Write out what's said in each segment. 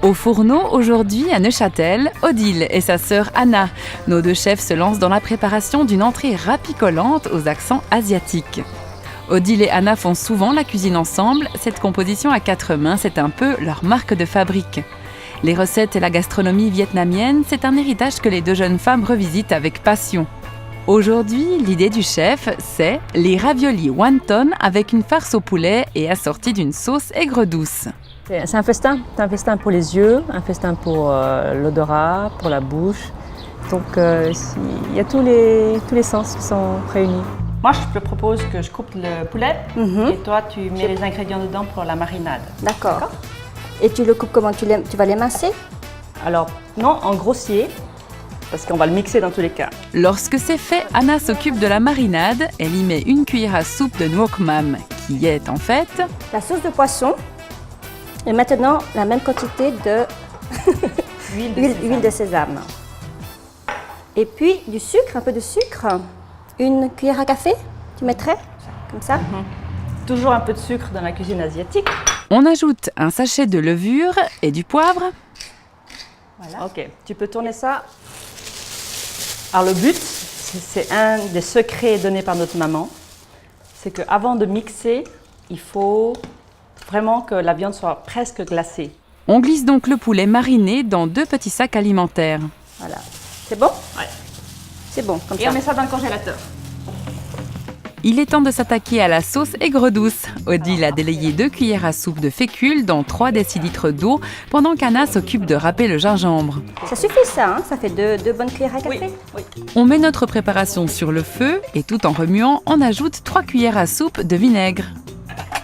Au fourneau, aujourd'hui, à Neuchâtel, Odile et sa sœur Anna. Nos deux chefs se lancent dans la préparation d'une entrée rapicolante aux accents asiatiques. Odile et Anna font souvent la cuisine ensemble. Cette composition à 4 mains, c'est un peu leur marque de fabrique. Les recettes et la gastronomie vietnamienne, c'est un héritage que les deux jeunes femmes revisitent avec passion. Aujourd'hui, l'idée du chef, c'est les raviolis wonton avec une farce au poulet et assortie d'une sauce aigre-douce. C'est un festin pour les yeux, un festin pour l'odorat, pour la bouche. Donc il y a tous les sens qui sont réunis. Moi, je te propose que je coupe le poulet et toi, tu mets les ingrédients dedans pour la marinade. D'accord. Et tu le coupes comment? Tu vas l'émincer? Alors, non, en grossier, parce qu'on va le mixer dans tous les cas. Lorsque c'est fait, Anna s'occupe de la marinade. Elle y met une cuillère à soupe de nuoc mam, qui est en fait la sauce de poisson. Et maintenant, la même quantité de huile de sésame. Et puis du sucre, un peu de sucre. Une cuillère à café, tu mettrais? Comme ça. Toujours un peu de sucre dans la cuisine asiatique. On ajoute un sachet de levure et du poivre. Voilà. Ok, tu peux tourner ça. Alors le but, c'est un des secrets donnés par notre maman, c'est qu'avant de mixer, il faut vraiment que la viande soit presque glacée. On glisse donc le poulet mariné dans 2 petits sacs alimentaires. Voilà. C'est bon? Ouais. C'est bon, comme ça. Et on met ça dans le congélateur. Il est temps de s'attaquer à la sauce aigre-douce. Odile a délayé 2 cuillères à soupe de fécule dans 3 décilitres d'eau, pendant qu'Anna s'occupe de râper le gingembre. Ça suffit ça, hein? Ça fait deux bonnes cuillères à café? Oui. On met notre préparation sur le feu et tout en remuant, on ajoute 3 cuillères à soupe de vinaigre.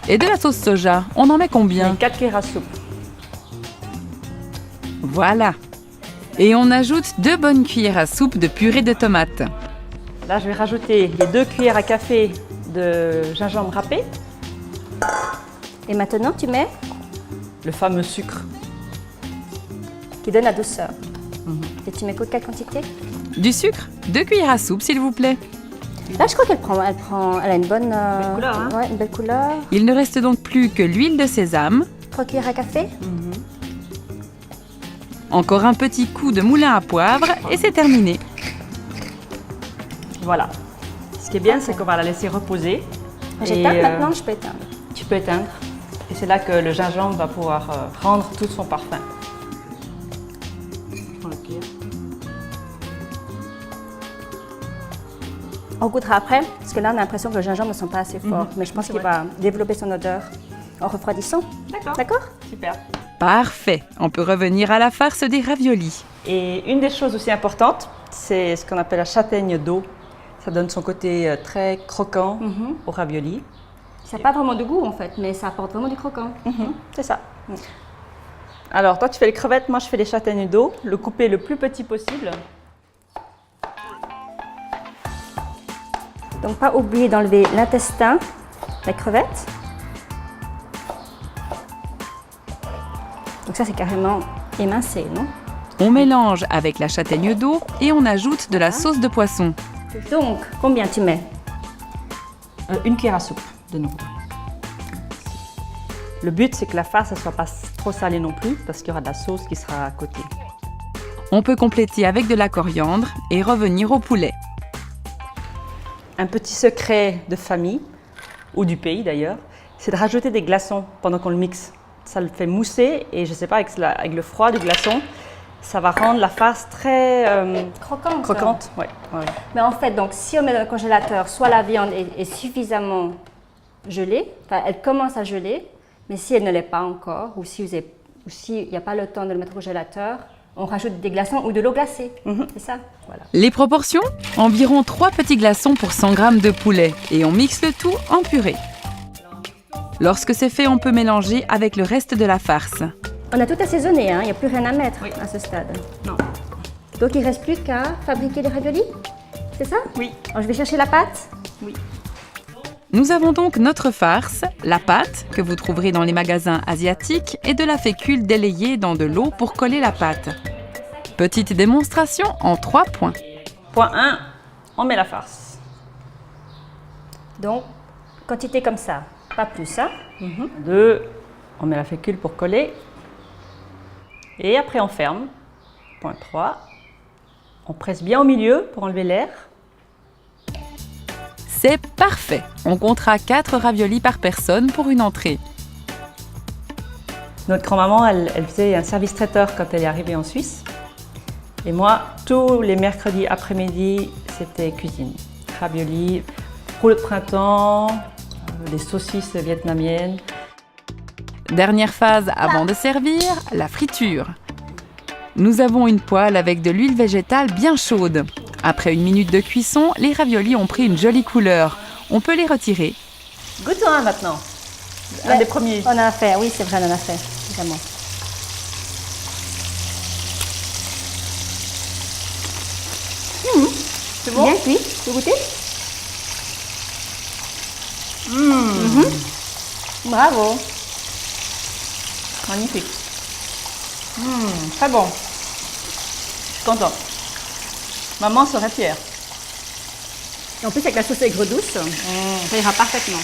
Et de la sauce soja, on en met combien? 4 cuillères à soupe. Voilà. Et on ajoute 2 bonnes cuillères à soupe de purée de tomates. Là, je vais rajouter les 2 cuillères à café de gingembre râpé. Et maintenant, tu mets Le fameux sucre. qui donne la douceur. Et tu mets quelle quantité? Du sucre, 2 cuillères à soupe s'il vous plaît. Là, je crois elle a une bonne couleur, hein? Ouais, une belle couleur. Il ne reste donc plus que l'huile de sésame, 3 cuillères à café. encore un petit coup de moulin à poivre et c'est terminé. Voilà. Ce qui est bien, c'est qu'on va la laisser reposer. J'éteins Et, maintenant, je peux éteindre. Tu peux éteindre. Et c'est là que le gingembre va pouvoir prendre tout son parfum. On goûtera après, parce que là, on a l'impression que le gingembre ne sent pas assez fort. Mais je pense qu'il va développer son odeur en refroidissant. D'accord. D'accord? Super. Parfait, on peut revenir à la farce des raviolis. Et une des choses aussi importantes, c'est ce qu'on appelle la châtaigne d'eau. Ça donne son côté très croquant au ravioli. Ça n'a pas vraiment de goût en fait, mais ça apporte vraiment du croquant. C'est ça. Alors, toi, tu fais les crevettes, moi, je fais les châtaignes d'eau. Le couper le plus petit possible. Donc, pas oublier d'enlever l'intestin, la crevette. Donc ça, c'est carrément émincé, non? On mélange avec la châtaigne d'eau et on ajoute de la sauce de poisson. Donc, combien tu mets? Une cuillère à soupe, de nouveau. Le but, c'est que la farce ne soit pas trop salée non plus, parce qu'il y aura de la sauce qui sera à côté. On peut compléter avec de la coriandre et revenir au poulet. Un petit secret de famille, ou du pays d'ailleurs, c'est de rajouter des glaçons pendant qu'on le mixe. Ça le fait mousser et je ne sais pas, avec le froid du glaçon, ça va rendre la farce très croquante. Ouais. Mais en fait, donc, si on met dans le congélateur, soit la viande est suffisamment gelée, enfin, elle commence à geler, mais si elle ne l'est pas encore, ou s'il n'y a pas le temps de le mettre au congélateur, on rajoute des glaçons ou de l'eau glacée. C'est ça? Voilà. Les proportions? Environ 3 petits glaçons pour 100 g de poulet et on mixe le tout en purée. Lorsque c'est fait, on peut mélanger avec le reste de la farce. On a tout assaisonné, hein? Il n'y a plus rien à mettre à ce stade. Non. Donc il ne reste plus qu'à fabriquer les raviolis? C'est ça? Oui. Alors, je vais chercher la pâte. Oui. Nous avons donc notre farce, la pâte, que vous trouverez dans les magasins asiatiques, et de la fécule délayée dans de l'eau pour coller la pâte. Petite démonstration en 3 points. Point 1, on met la farce. Donc, quantité comme ça, pas plus, hein? 2, on met la fécule pour coller. Et après, on ferme. Point 3. On presse bien au milieu pour enlever l'air. C'est parfait. On comptera 4 raviolis par personne pour une entrée. Notre grand-maman, elle faisait un service traiteur quand elle est arrivée en Suisse. Et moi, tous les mercredis après-midi, c'était cuisine. Raviolis, rouleau de printemps, des saucisses vietnamiennes. Dernière phase avant de servir, la friture. Nous avons une poêle avec de l'huile végétale bien chaude. Après 1 minute de cuisson, les raviolis ont pris une jolie couleur. On peut les retirer. Goûtons un maintenant. Un Ouais, des premiers. On en a fait, oui, c'est vrai, on en a fait, évidemment. C'est bon? Bien cuit, vous goûtez? Bravo. Magnifique. Très bon. Je suis contente. Maman serait fière. Et en plus, avec la sauce aigre douce, ça ira parfaitement.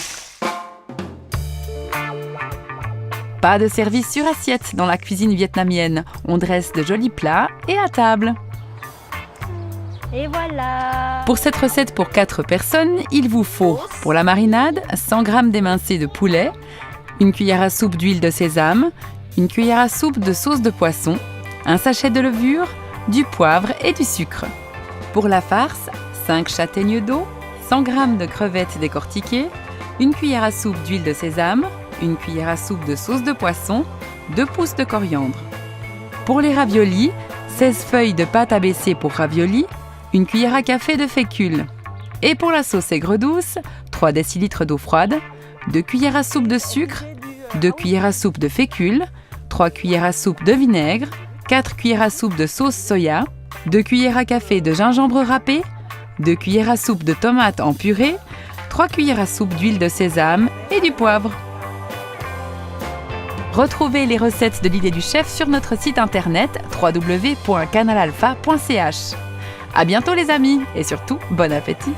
Pas de service sur assiette dans la cuisine vietnamienne. On dresse de jolis plats et à table. Et voilà. Pour cette recette pour 4 personnes, il vous faut, pour la marinade, 100 g d'émincé de poulet, 1 cuillère à soupe d'huile de sésame, 1 cuillère à soupe de sauce de poisson, un sachet de levure, du poivre et du sucre. Pour la farce, 5 châtaignes d'eau, 100 g de crevettes décortiquées, 1 cuillère à soupe d'huile de sésame, 1 cuillère à soupe de sauce de poisson, 2 pousses de coriandre. Pour les raviolis, 16 feuilles de pâte abaissée pour raviolis, 1 cuillère à café de fécule. Et pour la sauce aigre douce, 3 décilitres d'eau froide, 2 cuillères à soupe de sucre, 2 cuillères à soupe de fécule, 3 cuillères à soupe de vinaigre, 4 cuillères à soupe de sauce soya, 2 cuillères à café de gingembre râpé, 2 cuillères à soupe de tomates en purée, 3 cuillères à soupe d'huile de sésame et du poivre. Retrouvez les recettes de l'idée du chef sur notre site internet www.canalalpha.ch. À bientôt les amis et surtout, bon appétit!